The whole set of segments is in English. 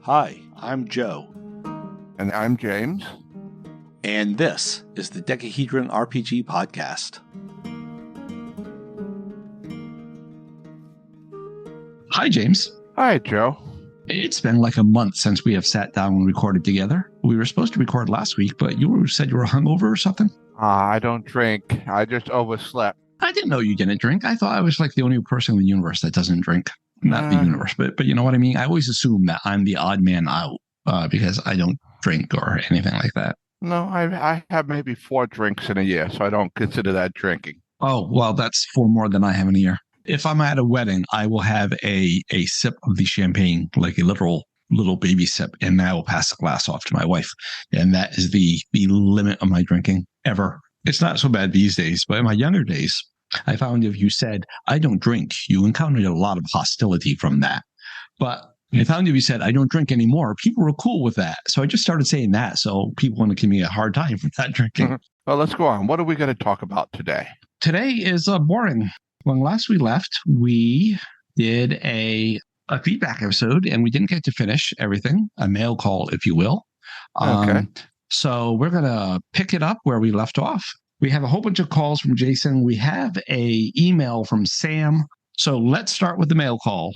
Hi, I'm Joe. And I'm James. And this is the Decahedron RPG Podcast. Hi, James. Hi, Joe. It's been like a month since we have sat down and recorded together. We were supposed to record last week, but you said you were hungover or something? I don't drink. I just overslept. I didn't know you didn't drink. I thought I was like the only person in the universe that doesn't drink. Not the universe, but you know what I mean? I always assume that I'm the odd man out because I don't drink or anything like that. No, I have maybe 4 drinks in a year, so I don't consider that drinking. Oh, well, that's 4 more than I have in a year. If I'm at a wedding, I will have a sip of the champagne, like a literal little baby sip, and I will pass the glass off to my wife. And that is the limit of my drinking ever. It's not so bad these days, but in my younger days, I found if you said, I don't drink, you encountered a lot of hostility from that. But I found if you said, I don't drink anymore, people were cool with that. So I just started saying that. So people want to give me a hard time for not drinking. Mm-hmm. Well, let's go on. What are we going to talk about today? Today is boring. When last we left, we did a feedback episode, and we didn't get to finish everything, a mail call, if you will. Okay. So we're going to pick it up where we left off. We have a whole bunch of calls from Jason. We have a email from Sam. So let's start with the mail call.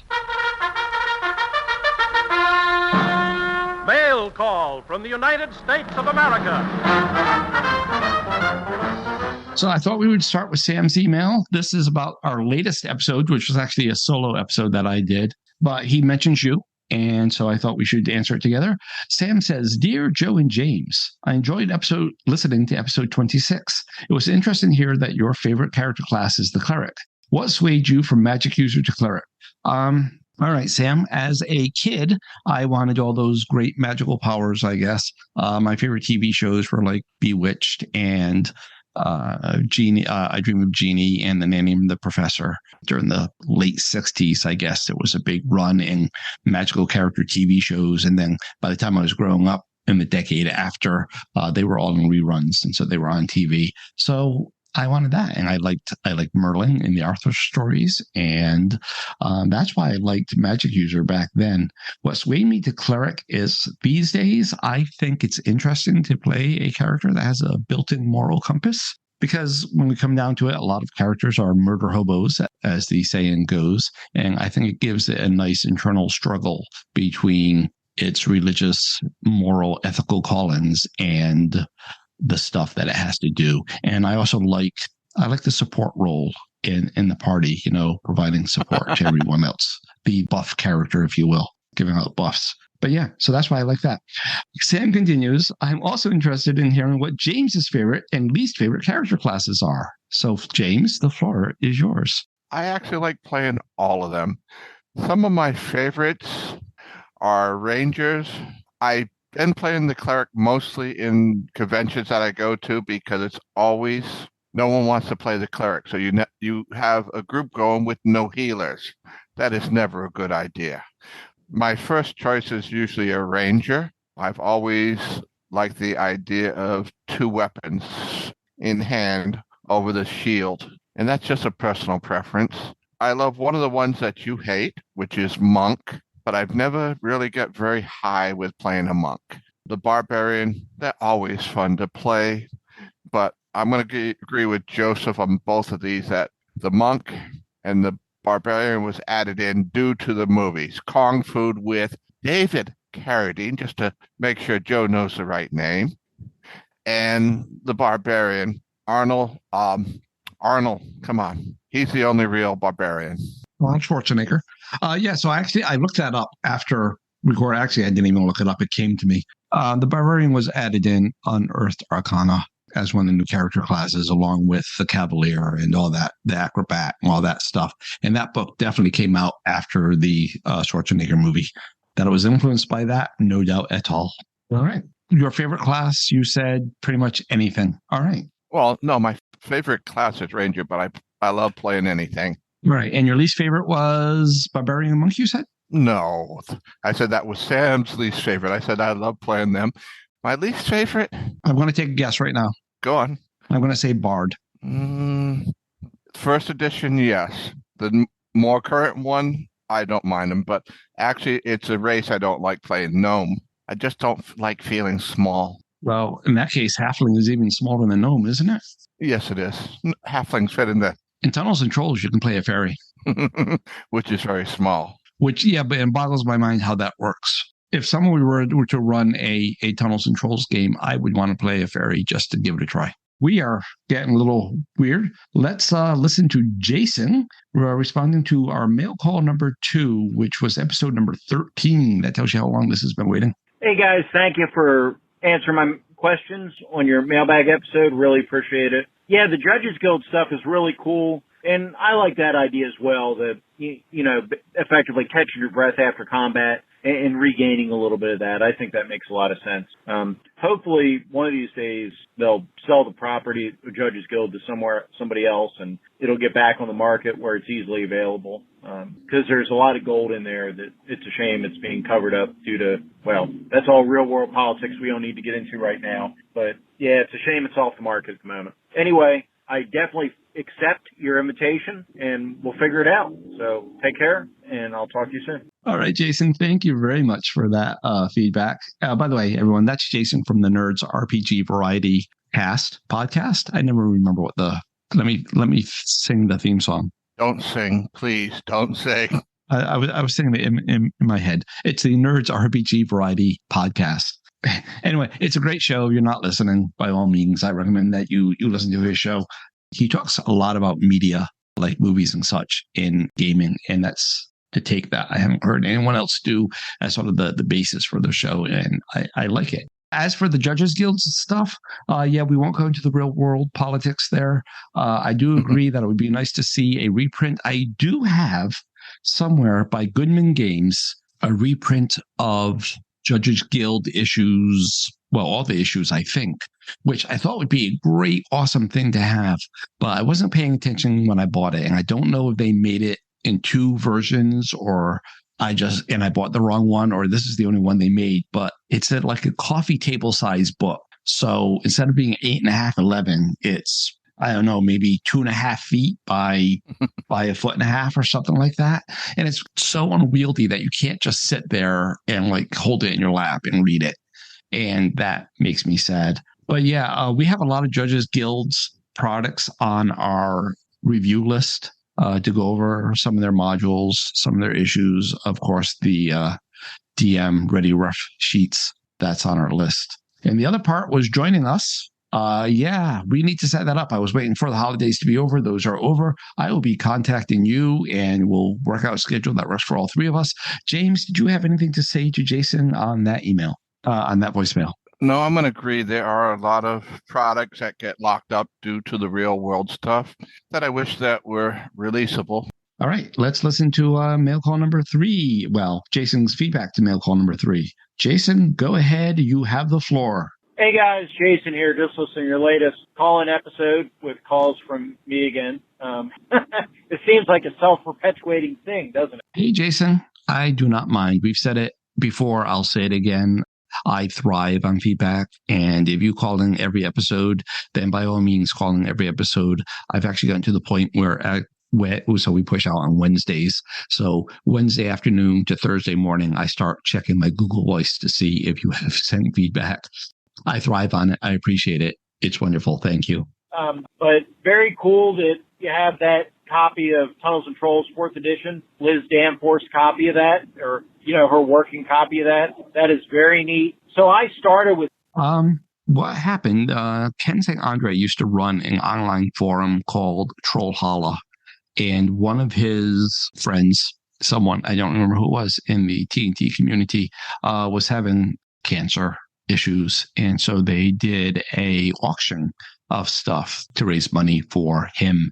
Mail call from the United States of America. So I thought we would start with Sam's email. This is about our latest episode, which was actually a solo episode that I did, but he mentions you. And so I thought we should answer it together. Sam says, Dear Joe and James, I enjoyed listening to episode 26. It was interesting to hear that your favorite character class is the cleric. What swayed you from magic user to cleric? All right, Sam, as a kid, I wanted all those great magical powers, I guess. My favorite TV shows were like Bewitched and Genie, I Dream of Jeannie, and The Nanny and the Professor. During the late 60s, I guess, there was a big run in magical character TV shows. And then by the time I was growing up in the decade after, they were all in reruns. And so they were on TV. So I wanted that. And I liked Merlin in the Arthur stories. And that's why I liked Magic User back then. What swayed me to cleric is these days, I think it's interesting to play a character that has a built-in moral compass. Because when we come down to it, a lot of characters are murder hobos, as the saying goes. And I think it gives it a nice internal struggle between its religious, moral, ethical callings and the stuff that it has to do. And I also like the support role in the party, providing support to everyone else. The buff character, if you will, giving out buffs. But yeah, so that's why I like that. Sam continues, I'm also interested in hearing what James's favorite and least favorite character classes are. So James, the floor is yours. I actually like playing all of them. Some of my favorites are Rangers. I've been playing the cleric mostly in conventions that I go to because it's always, no one wants to play the cleric. So you have a group going with no healers. That is never a good idea. My first choice is usually a ranger. I've always liked the idea of 2 weapons in hand over the shield, and that's just a personal preference. I love one of the ones that you hate, which is monk, but I've never really got very high with playing a monk. The barbarian, they're always fun to play, but I'm going to agree with Joseph on both of these, that the monk and the barbarian was added in due to the movies. Kung Fu with David Carradine, just to make sure Joe knows the right name. And the barbarian, Arnold, come on. He's the only real barbarian. Arnold Schwarzenegger. So I looked that up after record. Actually, I didn't even look it up. It came to me. The barbarian was added in Unearthed Arcana as one of the new character classes, along with the Cavalier and all that, the Acrobat and all that stuff. And that book definitely came out after the Schwarzenegger movie. That it was influenced by that, no doubt at all. All right. Your favorite class, you said pretty much anything. All right. Well, no, my favorite class is Ranger, but I love playing anything. Right. And your least favorite was Barbarian and Monk, you said? No. I said that was Sam's least favorite. I said I love playing them. My least favorite? I'm going to take a guess right now. Go on. I'm going to say Bard. First edition, yes. The more current one, I don't mind them, but actually, it's a race I don't like playing gnome. I just don't like feeling small. Well, in that case, Halfling is even smaller than Gnome, isn't it? Yes, it is. Halflings fit in In Tunnels and Trolls, you can play a fairy. which is very small. Which, yeah, but it boggles my mind how that works. If someone were to run a Tunnels and Trolls game, I would want to play a fairy just to give it a try. We are getting a little weird. Let's listen to Jason responding to our mail call number 2, which was episode number 13. That tells you how long this has been waiting. Hey, guys. Thank you for answering my questions on your mailbag episode. Really appreciate it. Yeah, the Judges Guild stuff is really cool. And I like that idea as well, that, you know, effectively catching your breath after combat and regaining a little bit of that. I think that makes a lot of sense. Hopefully, one of these days, they'll sell the property of Judges Guild to somebody else, and it'll get back on the market where it's easily available. Because there's a lot of gold in there that it's a shame it's being covered up due to, well, that's all real-world politics we don't need to get into right now. But, yeah, it's a shame it's off the market at the moment. Anyway, I definitely accept your invitation, and we'll figure it out. So take care, and I'll talk to you soon. All right, Jason, thank you very much for that feedback. By the way, everyone, that's Jason from the Nerds RPG Variety podcast. I never remember what let me sing the theme song. Don't sing, please. Don't sing. I was singing it in my head. It's the Nerds RPG Variety podcast. Anyway, it's a great show. If you're not listening, by all means, I recommend that you listen to his show. He talks a lot about media, like movies and such, in gaming, and that's the take that I haven't heard anyone else do as sort of the basis for the show, and I like it. As for the Judges Guild stuff, yeah, we won't go into the real world politics there. I do agree that it would be nice to see a reprint. I do have somewhere by Goodman Games a reprint of Judges Guild issues, well, all the issues, I think, which I thought would be a great, awesome thing to have. But I wasn't paying attention when I bought it. And I don't know if they made it in 2 versions or I bought the wrong one, or this is the only one they made. But it's like a coffee table size book. So instead of being 8.5, 11, it's, I don't know, maybe 2.5 feet by 1.5 feet or something like that. And it's so unwieldy that you can't just sit there and like hold it in your lap and read it. And that makes me sad. But yeah, we have a lot of Judges Guild's products on our review list to go over some of their modules, some of their issues. Of course, the DM Ready Rough sheets, that's on our list. And the other part was joining us. Yeah, we need to set that up. I was waiting for the holidays to be over. Those are over. I will be contacting you and we'll work out a schedule that works for all 3 of us. James, did you have anything to say to Jason on that email, on that voicemail? No, I'm going to agree. There are a lot of products that get locked up due to the real world stuff that I wish that were releasable. All right, let's listen to mail call number 3. Well, Jason's feedback to mail call number 3. Jason, go ahead. You have the floor. Hey guys, Jason here, just listening to your latest call-in episode with calls from me again. It seems like a self-perpetuating thing, doesn't it? Hey Jason, I do not mind. We've said it before, I'll say it again. I thrive on feedback, and if you call in every episode, then by all means call in every episode. I've actually gotten to the point where so we push out on Wednesdays. So Wednesday afternoon to Thursday morning, I start checking my Google Voice to see if you have sent feedback. I thrive on it. I appreciate it. It's wonderful. Thank you. But very cool that you have that copy of Tunnels and Trolls 4th edition, Liz Danforth's copy of that, or, her working copy of that. That is very neat. So I started with... What happened, Ken St. Andre used to run an online forum called Troll Holla, and one of his friends, someone, I don't remember who it was, in the TNT community, was having cancer issues, and so they did a auction of stuff to raise money for him.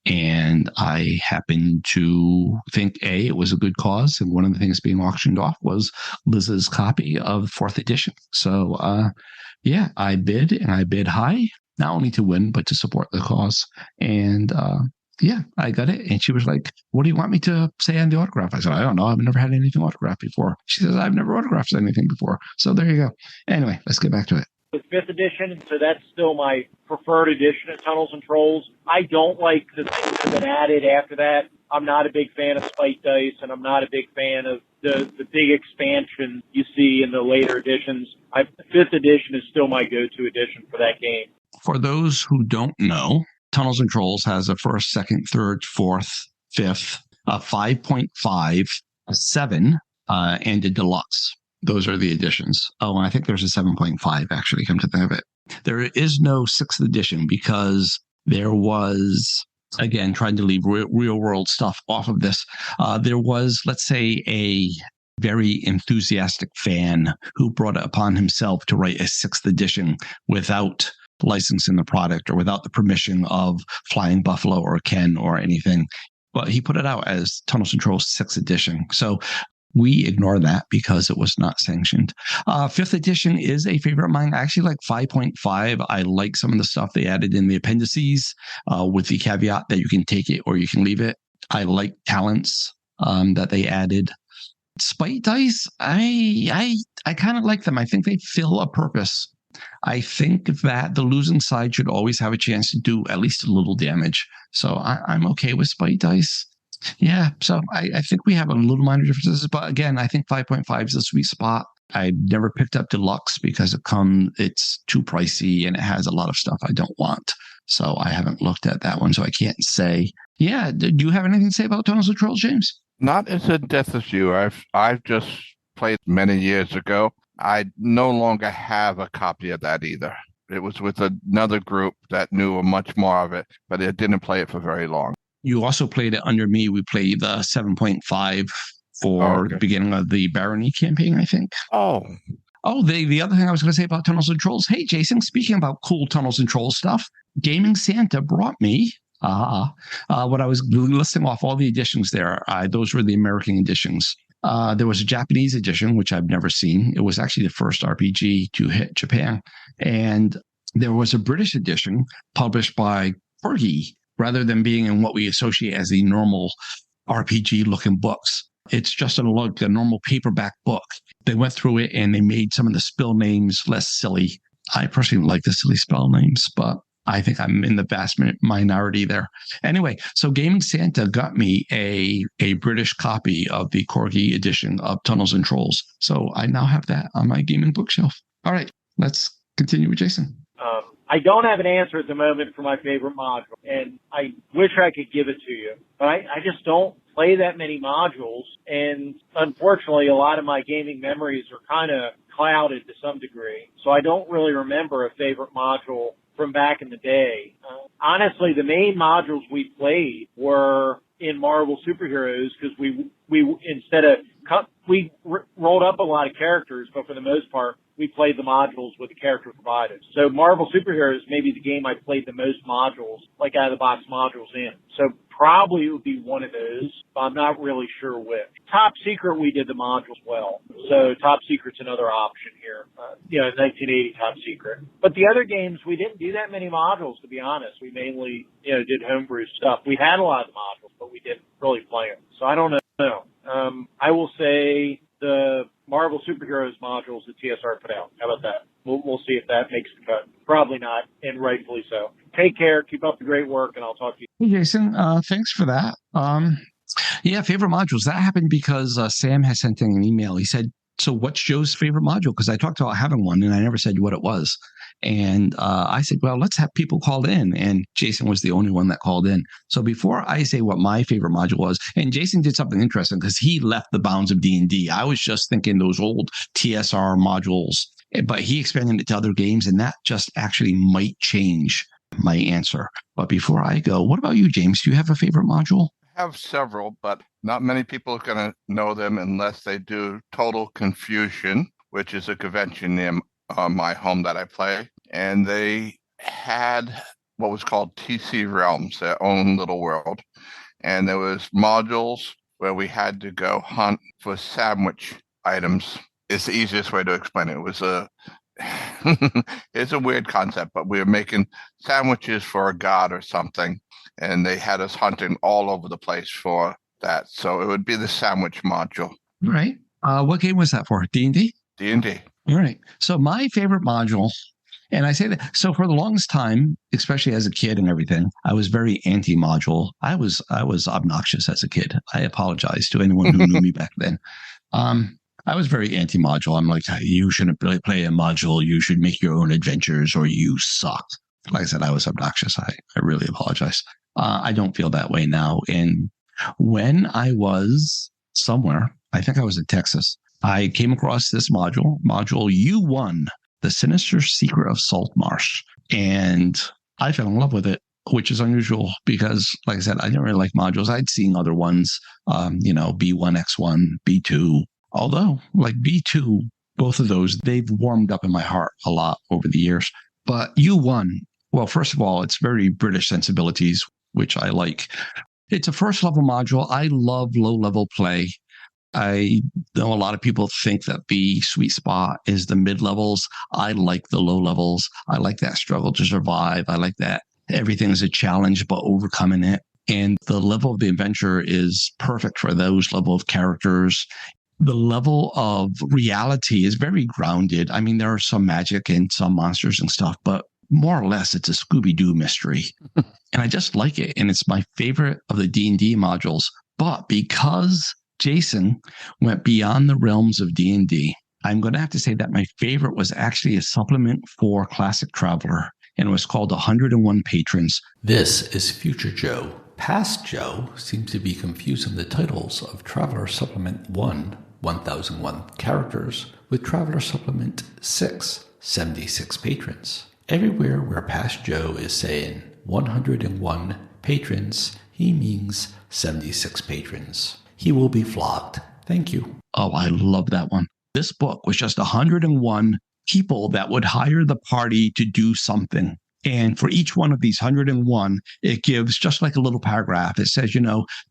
And I happened to think it was a good cause, and one of the things being auctioned off was Liz's copy of 4th edition. So yeah, I bid, and I bid high, not only to win but to support the cause. And yeah, I got it. And she was like, what do you want me to say on the autograph? I said, I don't know. I've never had anything autographed before. She says, I've never autographed anything before. So there you go. Anyway, let's get back to it. With 5th edition, so that's still my preferred edition of Tunnels and Trolls. I don't like the things that have been added after that. I'm not a big fan of Spike Dice, and I'm not a big fan of the big expansion you see in the later editions. 5th edition is still my go-to edition for that game. For those who don't know, Tunnels and Trolls has a 1st, 2nd, 3rd, 4th, 5th, a 5.5, a 7, and a Deluxe. Those are the editions. Oh, and I think there's a 7.5, actually, come to think of it. There is no 6th edition because there was, again, trying to leave real-world stuff off of this. There was, let's say, a very enthusiastic fan who brought it upon himself to write a 6th edition without licensing the product or without the permission of Flying Buffalo or Ken or anything. But he put it out as Tunnels and Trolls 6th edition. So we ignore that because it was not sanctioned. 5th edition is a favorite of mine. I actually like 5.5. I like some of the stuff they added in the appendices with the caveat that you can take it or you can leave it. I like talents that they added. Spite dice, I kind of like them. I think they fill a purpose. I think that the losing side should always have a chance to do at least a little damage. So I'm okay with spite dice. Yeah, so I think we have a little minor differences. But again, I think 5.5 is the sweet spot. I never picked up Deluxe because it's too pricey and it has a lot of stuff I don't want. So I haven't looked at that one, so I can't say. Yeah, do you have anything to say about Tunnels and Trolls, James? Not as in depth as you. I've just played many years ago. I no longer have a copy of that either. It was with another group that knew much more of it, but it didn't play it for very long. You also played it under me. We played the 7.5 for the beginning of the Barony campaign, I think. Oh, the other thing I was going to say about Tunnels and Trolls. Hey, Jason, speaking about cool Tunnels and Trolls stuff, Gaming Santa brought me, when I was listing off all the editions there, those were the American editions. There was a Japanese edition, which I've never seen. It was actually the first RPG to hit Japan. And there was a British edition published by Corgi, rather than being in what we associate as the normal RPG-looking books. It's just a normal paperback book. They went through it and they made some of the spell names less silly. I personally like the silly spell names, but I think I'm in the vast minority there. Anyway, so Gaming Santa got me a British copy of the Corgi edition of Tunnels and Trolls. So I now have that on my gaming bookshelf. All right, let's continue with Jason. I don't have an answer at the moment for my favorite module, and I wish I could give it to you, but I just don't play that many modules, and unfortunately, a lot of my gaming memories are kind of clouded to some degree, so I don't really remember a favorite module from back in the day. Honestly, the main modules we played were in Marvel Superheroes because we rolled up a lot of characters, but for the most part, we played the modules with the character provided. So Marvel Superheroes may be the game I played the most modules, like out of the box modules in. So probably it would be one of those, but I'm not really sure which. Top Secret, we did the modules well. So Top Secret's another option here. 1980 Top Secret. But the other games, we didn't do that many modules, to be honest. We mainly, did homebrew stuff. We had a lot of the modules, but we didn't really play them. So I don't know. I will say the Marvel Superheroes modules that TSR put out. How about that? We'll see if that makes the cut. Probably not, and rightfully so. Take care. Keep up the great work, and I'll talk to you. Hey, Jason, thanks for that. Favorite modules. That happened because Sam has sent in an email. He said, so what's Joe's favorite module? Because I talked about having one, and I never said what it was. And I said, well, let's have people call in. And Jason was the only one that called in. So before I say what my favorite module was, and Jason did something interesting because he left the bounds of D&D. I was just thinking those old TSR modules, but he expanded it to other games, and that just actually might change my answer. But before I go, what about you, James? Do you have a favorite module? I have several, but not many people are going to know them unless they do Total Confusion, which is a convention near my home that I play. And they had what was called TC Realms, their own little world. And there was modules where we had to go hunt for sandwich items. It's the easiest way to explain it. It was it's a weird concept, but we were making sandwiches for a god or something. And they had us hunting all over the place for that. So it would be the sandwich module. All right. What game was that for? D&D? D&D. All right. So my favorite module, And I say that, so for the longest time, especially as a kid and everything, I was very anti-module. I was obnoxious as a kid. I apologize to anyone who knew me back then. I was very anti-module. I'm like, you shouldn't play a module. You should make your own adventures, or you suck. Like I said, I was obnoxious. I really apologize. I don't feel that way now. And when I was somewhere, I think I was in Texas, I came across this module U1, The Sinister Secret of Salt Marsh. And I fell in love with it, which is unusual because, like I said, I didn't really like modules. I'd seen other ones, B1X1, B2. Although, like B2, both of those, they've warmed up in my heart a lot over the years. But U1, well, first of all, it's very British sensibilities, which I like. It's a first level module. I love low level play. I know a lot of people think that the sweet spot is the mid levels. I like the low levels. I like that struggle to survive. I like that everything is a challenge, but overcoming it. And the level of the adventure is perfect for those level of characters. The level of reality is very grounded. I mean, there are some magic and some monsters and stuff, but more or less it's a Scooby-Doo mystery. And I just like it. And it's my favorite of the D&D modules. But because Jason went beyond the realms of D&D, I'm going to have to say that my favorite was actually a supplement for Classic Traveler, and it was called 101 Patrons. This is Future Joe. Past Joe seems to be confusing the titles of Traveler Supplement 1, 1001 characters, with Traveler Supplement 6, 76 patrons. Everywhere where Past Joe is saying 101 patrons, he means 76 patrons. He will be flogged. Thank you. Oh, I love that one. This book was just 101 people that would hire the party to do something. And for each one of these 101, it gives just like a little paragraph. It says,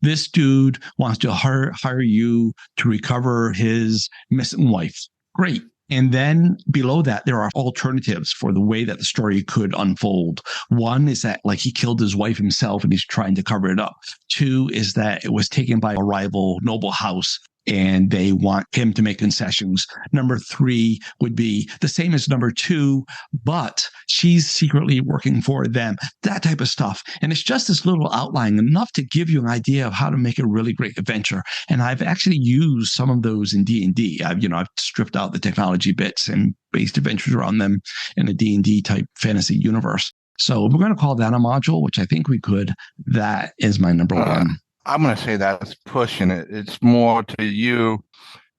this dude wants to hire you to recover his missing wife. Great. And then below that, there are alternatives for the way that the story could unfold. One is that like he killed his wife himself and he's trying to cover it up. Two is that it was taken by a rival noble house and they want him to make concessions. Number 3 would be the same as number 2, but she's secretly working for them, that type of stuff. And it's just this little outline, enough to give you an idea of how to make a really great adventure. And I've actually used some of those in D&D. I've stripped out the technology bits and based adventures around them in a D&D type fantasy universe. So we're going to call that a module, which I think we could. That is my number one. I'm going to say that's pushing it. It's more to you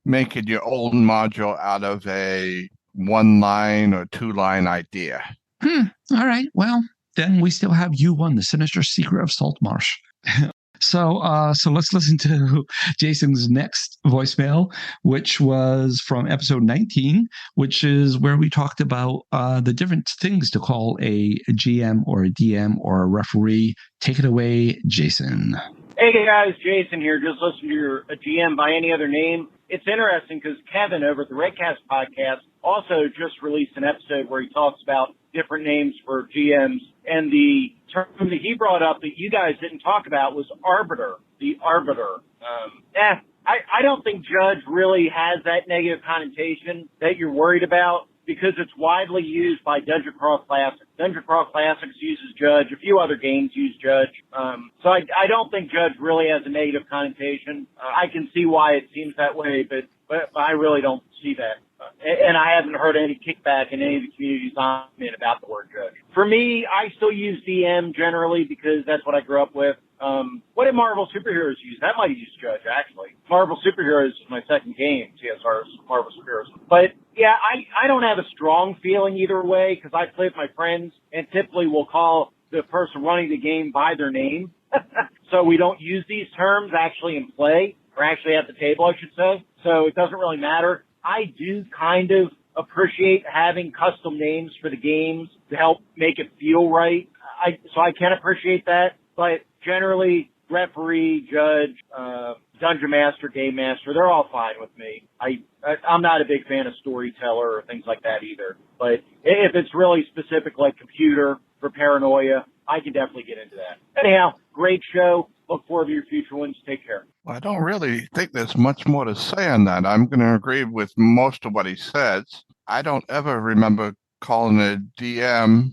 making your own module out of a 1-line or 2-line idea. All right. Well, then we still have U1, The Sinister Secret of Salt Marsh. So let's listen to Jason's next voicemail, which was from episode 19, which is where we talked about the different things to call a GM or a DM or a referee. Take it away, Jason. Hey guys, Jason here. Just listen to your GM by any other name. It's interesting because Kevin over at the Redcast podcast also just released an episode where he talks about different names for GMs. And the term that he brought up that you guys didn't talk about was arbiter, the arbiter. I don't think judge really has that negative connotation that you're worried about, because it's widely used by Dungeon Crawl Classics. Dungeon Crawl Classics uses Judge. A few other games use Judge. So I don't think Judge really has a negative connotation. I can see why it seems that way, but I really don't see that. And I haven't heard any kickback in any of the communities I'm in about the word Judge. For me, I still use DM generally because that's what I grew up with. What did Marvel Superheroes use? That might use Judge, actually. Marvel Superheroes is my second game, TSR's Marvel Superheroes. But, yeah, I don't have a strong feeling either way because I play with my friends and typically will call the person running the game by their name. So we don't use these terms actually in play, or actually at the table, I should say. So it doesn't really matter. I do kind of appreciate having custom names for the games to help make it feel right. So I can appreciate that. But generally, referee, judge, dungeon master, game master, they're all fine with me. I'm not a big fan of storyteller or things like that either. But if it's really specific like computer for paranoia, I can definitely get into that. Anyhow, great show. Look forward to your future ones. Take care. Well, I don't really think there's much more to say on that. I'm going to agree with most of what he says. I don't ever remember calling a DM,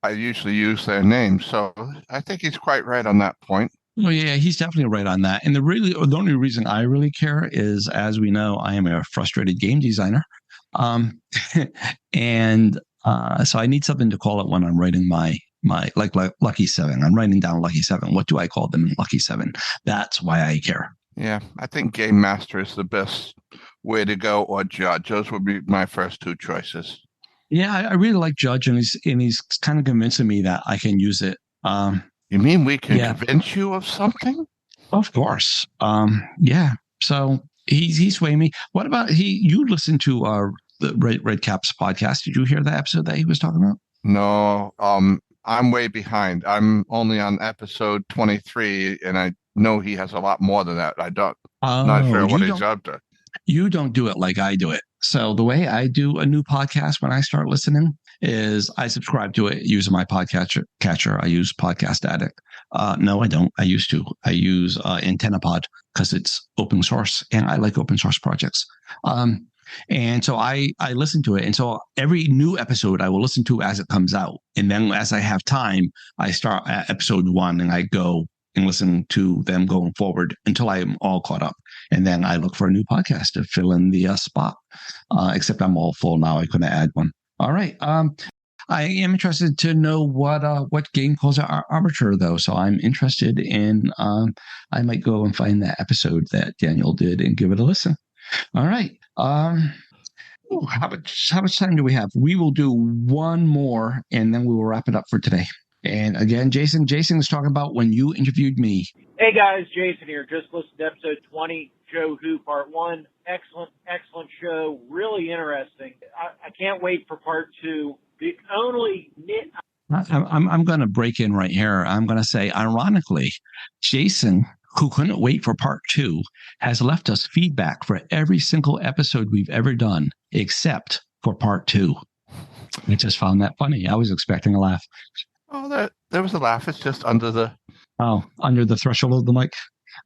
I usually use their name. So I think he's quite right on that point. Oh yeah, he's definitely right on that. And the only reason I really care is, as we know, I am a frustrated game designer, and so I need something to call it when I'm writing my like Lucky Seven. I'm writing down Lucky Seven. What do I call them in Lucky Seven? That's why I care. Yeah, I think Game Master is the best way to go, or Judge. Those would be my first two choices. Yeah, I really like Judge, and he's kind of convincing me that I can use it. You mean we can convince you of something? Of course. Yeah. So he's swaying me. What about you listened to the Red Caps podcast? Did you hear the episode that he was talking about? No. I'm way behind. I'm only on episode 23, and I know he has a lot more than that. Not sure what he's up to. You don't do it like I do it. So the way I do a new podcast when I start listening is I subscribe to it using my podcast catcher. I use Podcast Addict. No, I don't. I used to. I use AntennaPod because it's open source, and I like open source projects. And so I listen to it. And so every new episode I will listen to as it comes out. And then as I have time, I start at episode 1 and I go and listen to them going forward until I am all caught up. And then I look for a new podcast to fill in the spot. Except I'm all full now. I couldn't add one. All right. I am interested to know what game calls are Arbiter, though. So I'm interested in, I might go and find that episode that Daniel did and give it a listen. All right. How much time do we have? We will do one more, and then we will wrap it up for today. And again, Jason is talking about when you interviewed me. Hey guys, Jason here. Just listened to episode 20, Joe Who Part 1. Excellent show. Really interesting. I can't wait for part 2. The only I'm going to break in right here. I'm going to say, ironically, Jason, who couldn't wait for part 2, has left us feedback for every single episode we've ever done, except for part 2. I just found that funny. I was expecting a laugh. Oh, there was a laugh. It's just under the threshold of the mic.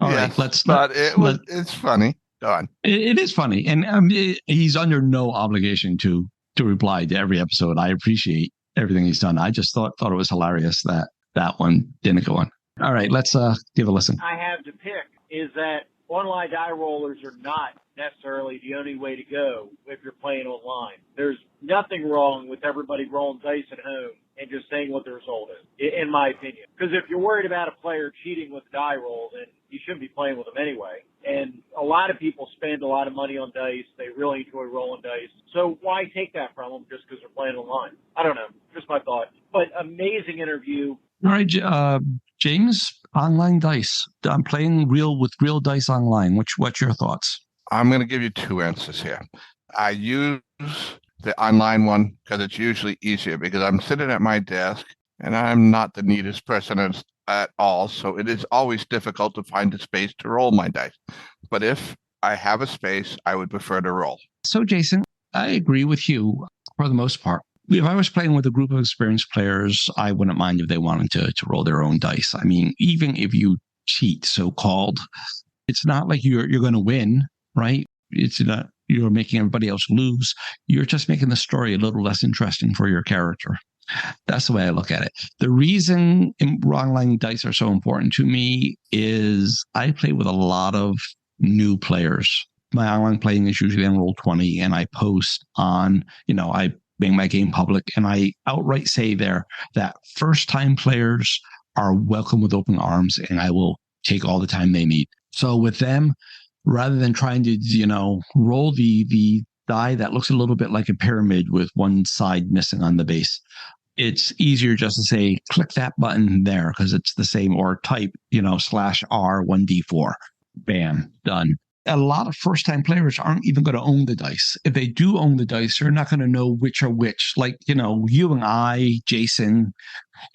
All right, it's funny. Go on. It is funny, and he's under no obligation to reply to every episode. I appreciate everything he's done. I just thought it was hilarious that one didn't go on. All right, let's give a listen. I have to pick is that online die rollers are not necessarily the only way to go if you're playing online. There's nothing wrong with everybody rolling dice at home and just saying what the result is, in my opinion. Because if you're worried about a player cheating with die roll, then you shouldn't be playing with them anyway. And a lot of people spend a lot of money on dice. They really enjoy rolling dice. So why take that from them just because they're playing online? I don't know. Just my thought. But amazing interview. All right, James, online dice. I'm playing with real dice online. What's your thoughts? I'm going to give you two answers here. I use the online one because it's usually easier because I'm sitting at my desk and I'm not the neatest person at all. So it is always difficult to find a space to roll my dice. But if I have a space, I would prefer to roll. So, Jason, I agree with you for the most part. If I was playing with a group of experienced players, I wouldn't mind if they wanted to roll their own dice. I mean, even if you cheat, so-called, it's not like you're going to win, right? It's not you're making everybody else lose. You're just making the story a little less interesting for your character. That's the way I look at it. The reason online dice are so important to me is I play with a lot of new players. My online playing is usually on Roll20, and I post on, I make my game public, and I outright say there that first-time players are welcome with open arms, and I will take all the time they need. So with them, rather than trying to, roll the die that looks a little bit like a pyramid with one side missing on the base, it's easier just to say, click that button there because it's the same, or type, /R1D4. Bam, done. A lot of first-time players aren't even going to own the dice. If they do own the dice, they're not going to know which are which. Like, you and I, Jason,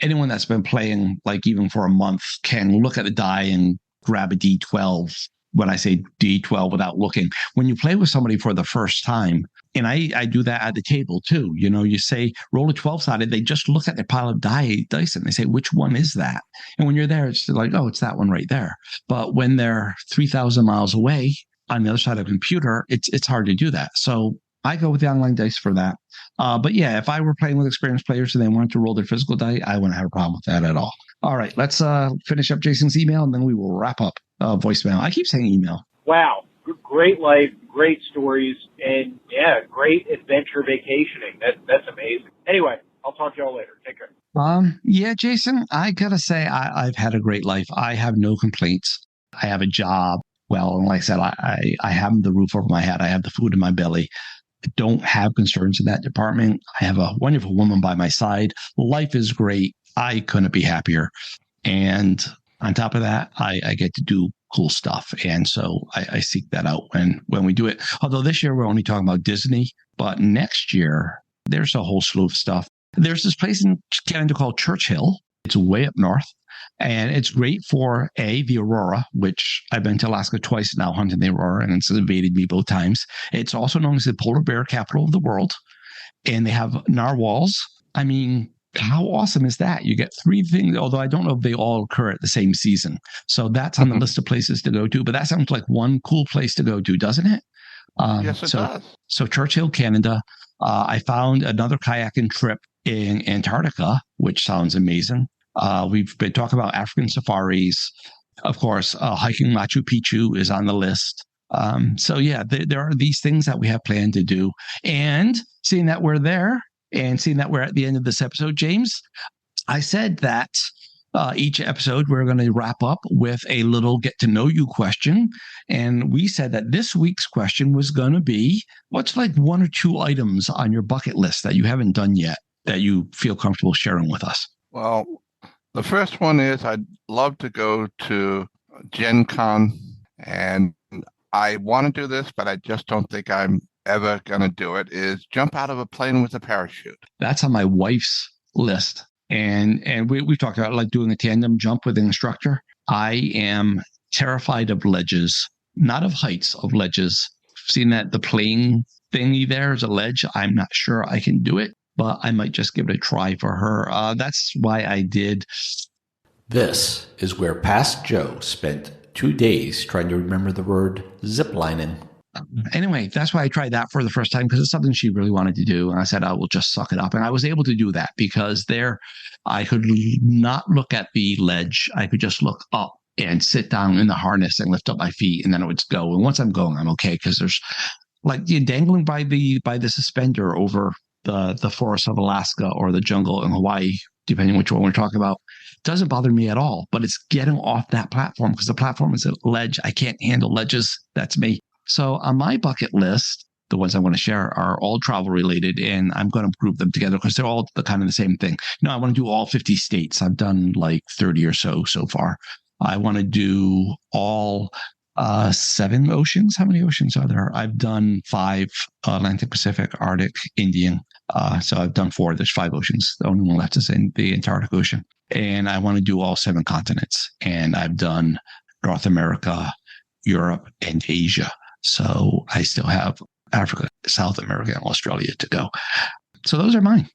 anyone that's been playing, like even for a month, can look at the die and grab a D12. When I say D12 without looking, when you play with somebody for the first time, and I do that at the table too, you say roll a 12-sided, they just look at their pile of dice and they say, which one is that? And when you're there, it's like, oh, it's that one right there. But when they're 3,000 miles away on the other side of the computer, it's hard to do that. So I go with the online dice for that. But yeah, if I were playing with experienced players and they wanted to roll their physical die, I wouldn't have a problem with that at all. All right, let's finish up Jason's email and then we will wrap up voicemail. I keep saying email. Wow. Great life, great stories, and yeah, great adventure vacationing. That's amazing. Anyway, I'll talk to y'all later. Take care. Yeah, Jason, I gotta say I've had a great life. I have no complaints. I have a job. Well, and like I said, I have the roof over my head. I have the food in my belly. I don't have concerns in that department. I have a wonderful woman by my side. Life is great. I couldn't be happier. And on top of that, I get to do cool stuff. And so I seek that out when we do it. Although this year we're only talking about Disney, but next year there's a whole slew of stuff. There's this place in Canada called Churchill. It's way up north. And it's great for the Aurora, which I've been to Alaska twice now hunting the Aurora, and it's evaded me both times. It's also known as the polar bear capital of the world. And they have narwhals. I mean, how awesome is that? You get 3 things, although I don't know if they all occur at the same season. So that's on the list of places to go to. But that sounds like one cool place to go to, doesn't it? Yes, it does. So Churchill, Canada. I found another kayaking trip in Antarctica, which sounds amazing. We've been talking about African safaris. Of course, hiking Machu Picchu is on the list. So yeah, there are these things that we have planned to do. And seeing that we're there and seeing that we're at the end of this episode, James, I said that each episode we're going to wrap up with a little get to know you question. And we said that this week's question was going to be, what's like 1 or 2 items on your bucket list that you haven't done yet that you feel comfortable sharing with us? Well, the first one is I'd love to go to Gen Con, and I want to do this, but I just don't think I'm ever going to do it, is jump out of a plane with a parachute. That's on my wife's list. And we've talked about like doing a tandem jump with an instructor. I am terrified of ledges, not of heights, of ledges. Seeing that the plane thingy there is a ledge, I'm not sure I can do it, but I might just give it a try for her. That's why I did. This is where past Joe spent 2 days trying to remember the word ziplining. Anyway, that's why I tried that for the first time, because it's something she really wanted to do. And I said, I will just suck it up. And I was able to do that because there I could not look at the ledge. I could just look up and sit down in the harness and lift up my feet, and then it would go. And once I'm going, I'm okay, because there's like you're dangling by the suspender over the forests of Alaska or the jungle in Hawaii, depending which one we're talking about. It doesn't bother me at all, but it's getting off that platform, because the platform is a ledge. I can't handle ledges. That's me. So on my bucket list, the ones I want to share are all travel related, and I'm going to group them together because they're all kind of the same thing. I want to do all 50 states. I've done like 30 or so far. I want to do all 7 oceans. How many oceans are there? I've done 5, Atlantic, Pacific, Arctic, Indian. So I've done 4. There's 5 oceans. The only one left is in the Antarctic Ocean. And I want to do all 7 continents. And I've done North America, Europe, and Asia. So I still have Africa, South America, and Australia to go. So those are mine.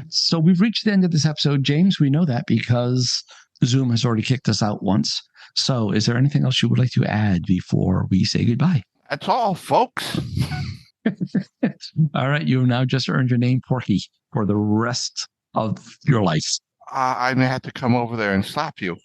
So we've reached the end of this episode, James. We know that because Zoom has already kicked us out once. So is there anything else you would like to add before we say goodbye? That's all, folks. All right. You have now just earned your name, Porky, for the rest of your life. I may have to come over there and slap you.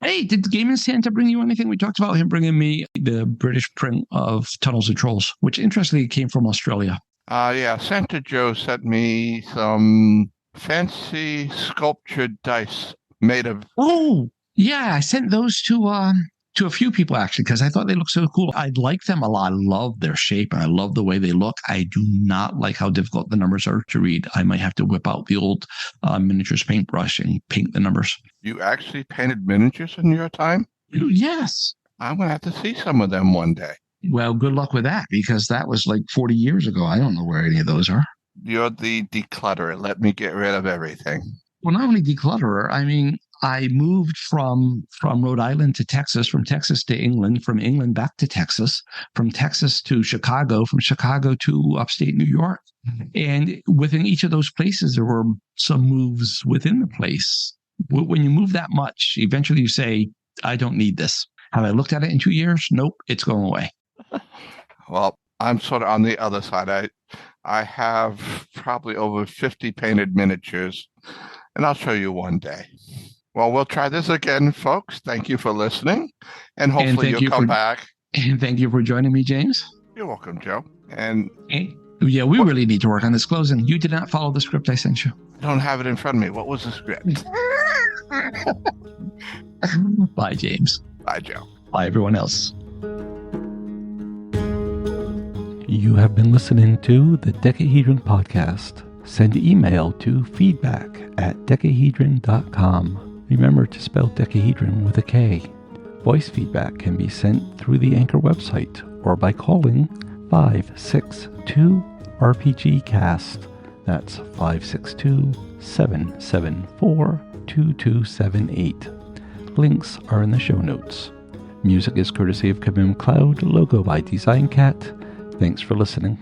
Hey, did Game Santa bring you anything? We talked about him bringing me the British print of Tunnels and Trolls, which interestingly came from Australia. Yeah, Santa Joe sent me some fancy sculptured dice made of... Oh, yeah, I sent those to a few people, actually, because I thought they looked so cool. I like them a lot. I love their shape, and I love the way they look. I do not like how difficult the numbers are to read. I might have to whip out the old miniatures paintbrush and paint the numbers. You actually painted miniatures in your time? Yes. I'm going to have to see some of them one day. Well, good luck with that, because that was like 40 years ago. I don't know where any of those are. You're the declutterer. Let me get rid of everything. Well, not only declutterer, I mean, I moved from Rhode Island to Texas, from Texas to England, from England back to Texas, from Texas to Chicago, from Chicago to upstate New York. And within each of those places, there were some moves within the place. When you move that much, eventually you say, I don't need this. Have I looked at it in 2 years? Nope, it's going away. Well, I'm sort of on the other side. I have probably over 50 painted miniatures, and I'll show you one day. Well, we'll try this again, folks. Thank you for listening, and hopefully you'll come back. And thank you for joining me, James. You're welcome, Joe. And yeah, we really need to work on this closing. You did not follow the script I sent you. I don't have it in front of me. What was the script? Bye, James. Bye, Joe. Bye, everyone else. You have been listening to the Decahedron Podcast. Send email to feedback@decahedron.com. Remember to spell decahedron with a K. Voice feedback can be sent through the Anchor website or by calling 562-RPG-CAST. That's 562-774-2278. Links are in the show notes. Music is courtesy of Kevin MacLeod, logo by Design Cat. Thanks for listening.